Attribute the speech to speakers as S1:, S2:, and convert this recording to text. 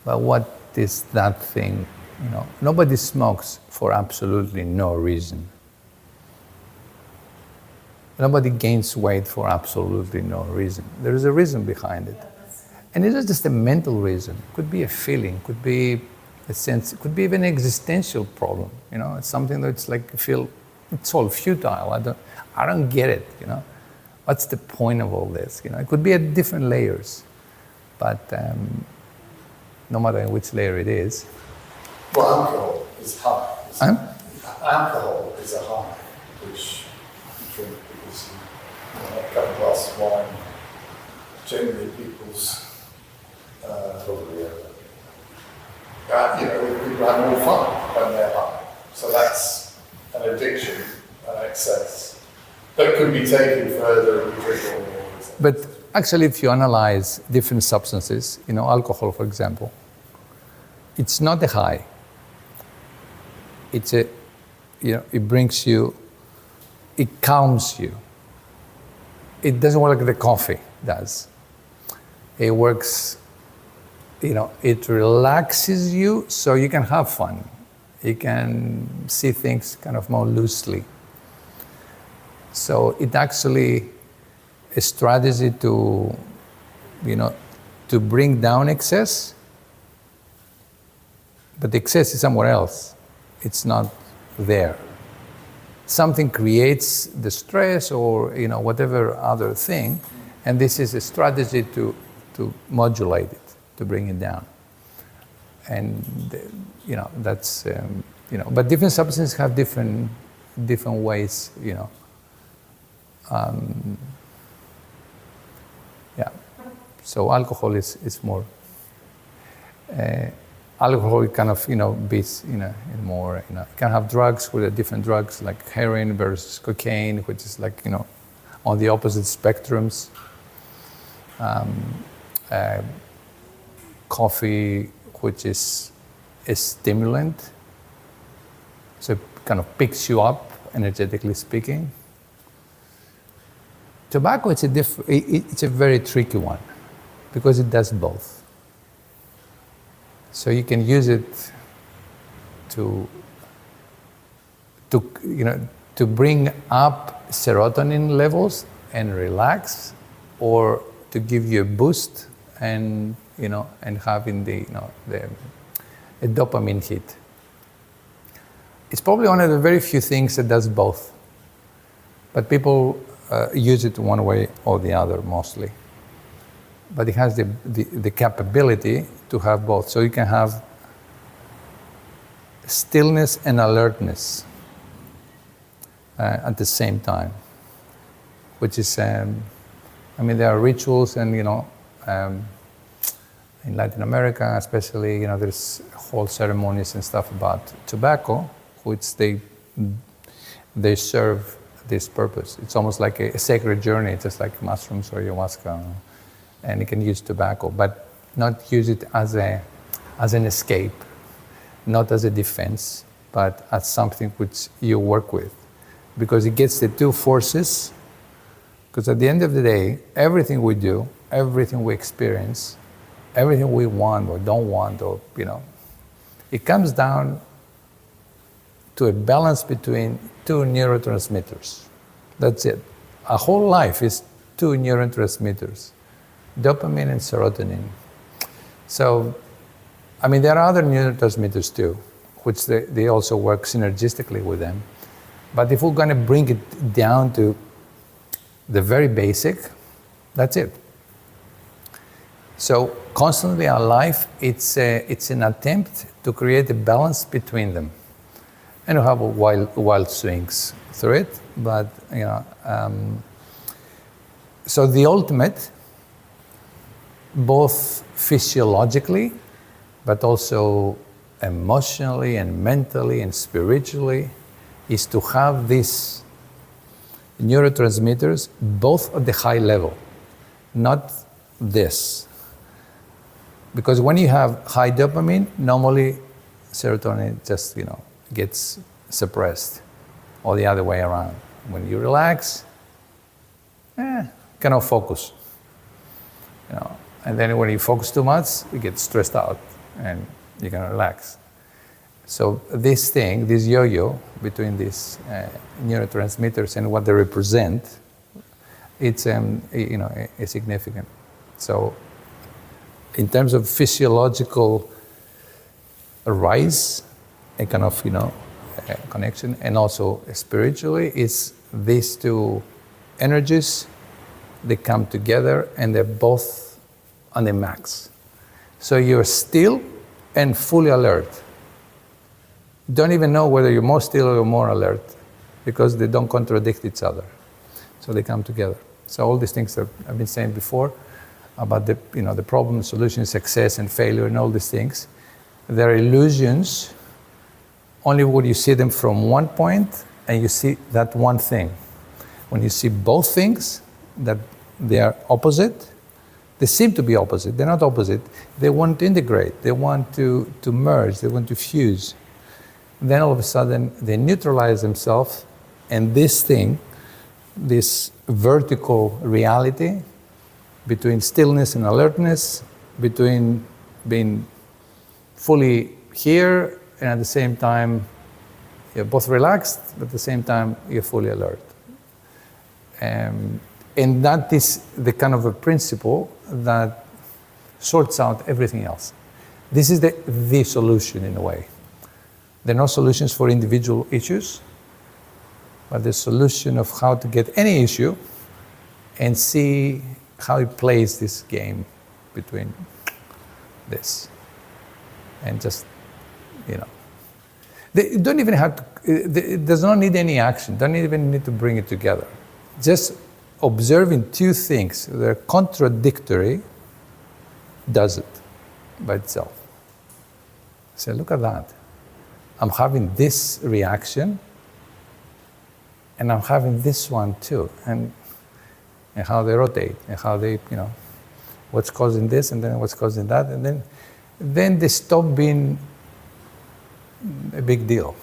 S1: But what is that thing? Nobody smokes for absolutely no reason. Nobody gains weight for absolutely no reason. There is a reason behind it. And it's not just a mental reason. It could be a feeling, could be a sense, it could be even an existential problem. It's something that's like it's all futile. I don't get it, What's the point of all this? It could be at different layers. But no matter which layer it is.
S2: Well, alcohol is high. Alcohol is a high, which you drink because you have a couple of glasses of wine. Generally, people's people have more fun when they're high. So that's an addiction, an excess that could be taken further and drink all more.
S1: But actually, if you analyze different substances, alcohol, for example, it's not a high. It's it brings you, it calms you. It doesn't work like the coffee does. It works, it relaxes you so you can have fun. You can see things kind of more loosely. So it actually a strategy to bring down excess, but the excess is somewhere else. It's not there. Something creates the stress or whatever other thing, and this is a strategy to modulate it, to bring it down. And that's but different substances have different ways. So alcohol is more. Alcohol kind of beats more. You can have drugs with different drugs like heroin versus cocaine, which is like on the opposite spectrums. Coffee, which is a stimulant, so it kind of picks you up, energetically speaking. Tobacco, it's a very tricky one because it does both. So you can use it to bring up serotonin levels and relax, or to give you a boost and having a dopamine hit. It's probably one of the very few things that does both, but people use it one way or the other mostly. But it has the capability to have both. So you can have stillness and alertness at the same time, which is, there are rituals and, in Latin America especially, there's whole ceremonies and stuff about tobacco, which they serve this purpose. It's almost like a sacred journey, just like mushrooms or ayahuasca. And you can use tobacco, but not use it as an escape, not as a defense, but as something which you work with. Because it gets the two forces, because at the end of the day, everything we do, everything we experience, everything we want or don't want, or it comes down to a balance between two neurotransmitters. That's it. A whole life is two neurotransmitters, dopamine and serotonin. So, there are other neurotransmitters too, which they also work synergistically with them. But if we're going to bring it down to the very basic, that's it. So constantly our life, it's an attempt to create a balance between them. And we have wild swings through it, but so the ultimate, both physiologically, but also emotionally and mentally and spiritually, is to have these neurotransmitters both at the high level, not this. Because when you have high dopamine, normally serotonin just, gets suppressed, or the other way around. When you relax, cannot focus. And then when you focus too much, you get stressed out. and you can relax. So this thing, this yo-yo between these neurotransmitters and what they represent, it's significant. So in terms of physiological rise, a kind of connection, and also spiritually, is these two energies, they come together and they're both on the max. So you're still and fully alert. Don't even know whether you're more still or more alert, because they don't contradict each other. So they come together. So all these things that I've been saying before about the problem, solution, success, and failure, and all these things, they're illusions only when you see them from one point and you see that one thing. When you see both things, that they are opposite, they seem to be opposite. They're not opposite. They want to integrate. They want to merge. They want to fuse. Then all of a sudden, they neutralize themselves, and this thing, this vertical reality between stillness and alertness, between being fully here and at the same time you're both relaxed, but at the same time you're fully alert. And that is the kind of a principle that sorts out everything else. This is the solution in a way. There are no solutions for individual issues, but the solution of how to get any issue and see how it plays this game between this and just, They don't even have to, it does not need any action, don't even need to bring it together. Just observing two things that are contradictory does it by itself. Say, look at that. I'm having this reaction, and I'm having this one too, and how they rotate, and how they, what's causing this, and then what's causing that, and then they stop being a big deal.